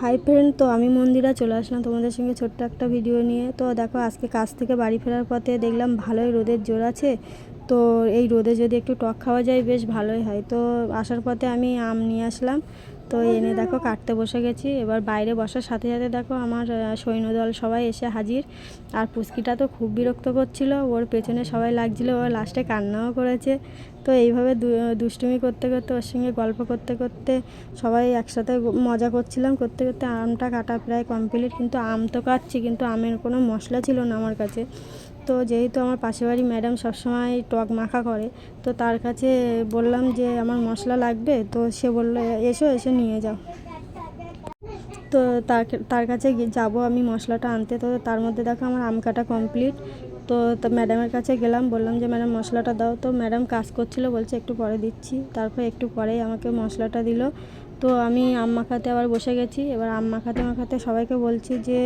Hi friend, তো আমি মন্দিরা চলে আসলাম তোমাদের সঙ্গে ছোট্ট একটা ভিডিও নিয়ে। তো দেখো, আজকে কাজ থেকে বাড়ি ফেরার পথে দেখলাম ভালোই রোদের জোর আছে। তো এই রোদে যদি একটু টক খাওয়া যায় বেশ ভালোই হয়। তো আসার পথে আমি আম নিয়ে আসলাম। তো এনে দেখো কাটতে বসে গেছি। এবার বাইরে বসার সাথে সাথে দেখো আমার সৈন্যদল সবাই এসে হাজির। আর পুচকিটা তো খুব বিরক্ত করছিল, ওর পেছনে সবাই লাগছিল, ও লাস্টে কান্নাও করেছে। তো এইভাবে দুষ্টুমি করতে করতে, ওর সঙ্গে গল্প করতে করতে সবাই একসাথে মজা করছিলাম। করতে করতে আমটা কাটা প্রায় কমপ্লিট। কিন্তু আম তো কাটছি, কিন্তু আমের কোনো মশলা ছিল না আমার কাছে। তো যেহেতু আমার পাশের বাড়ি ম্যাডাম সবসময় টক মাখা করে, তো তার কাছে বললাম যে আমার মশলা লাগবে। তো সে বললো এসো, এসে নিয়ে যাও। তো তার কাছে যাব আমি মশলাটা আনতে। তো তার মধ্যে দেখো আমার আম কাটা কমপ্লিট। তো ম্যাডামের কাছে গেলাম, বললাম যে ম্যাডাম মশলাটা দাও। তো ম্যাডাম কাজ করছিল, বলছে একটু পরে দিচ্ছি। তারপর একটু পরেই আমাকে মশলাটা দিল। তো আমি আম মাখাতে আবার বসে গেছি। এবার আম মাখাতে মাখাতে সবাইকে বলছি যে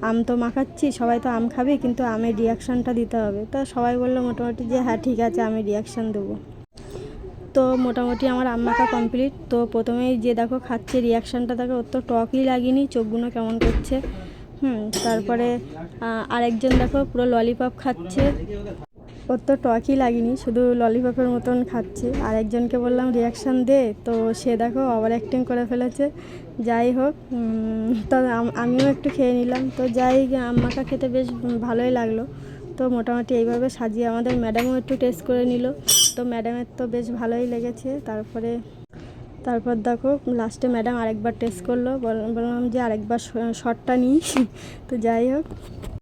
আম তো মাখাচ্ছি, সবাই তো আম খাবে, কিন্তু আমের রিয়াকশানটা দিতে হবে। তো সবাই বললো মোটামুটি যে হ্যাঁ ঠিক আছে, আমি রিয়াকশান দেবো। তো মোটামুটি আমার আম মাখা কমপ্লিট। তো প্রথমেই যে দেখো খাচ্ছে, রিয়াকশানটা দেখো, ওর তো টকই লাগেনি, চোখগুলো কেমন করছে। তারপরে আরেকজন দেখো পুরো ললিপপ খাচ্ছে, ওর তো টকই লাগেনি, শুধু ললিপপের মতন খাচ্ছে। আরেকজনকে বললাম রিয়াকশান দে, তো সে দেখো ওভার অ্যাক্টিং করে ফেলেছে। যাই হোক, তো আমিও একটু খেয়ে নিলাম। তো যাই, আম মাখা খেতে বেশ ভালোই লাগলো। তো মোটামুটি এইভাবে সাজিয়ে আমাদের ম্যাডামও একটু টেস্ট করে নিল। তো ম্যাডামের তো বেশ ভালোই লেগেছে। তারপর দেখো লাস্টে ম্যাডাম আরেকবার টেস্ট করলো, বললাম যে আরেকবার শটটা নিই। তো যাই হোক।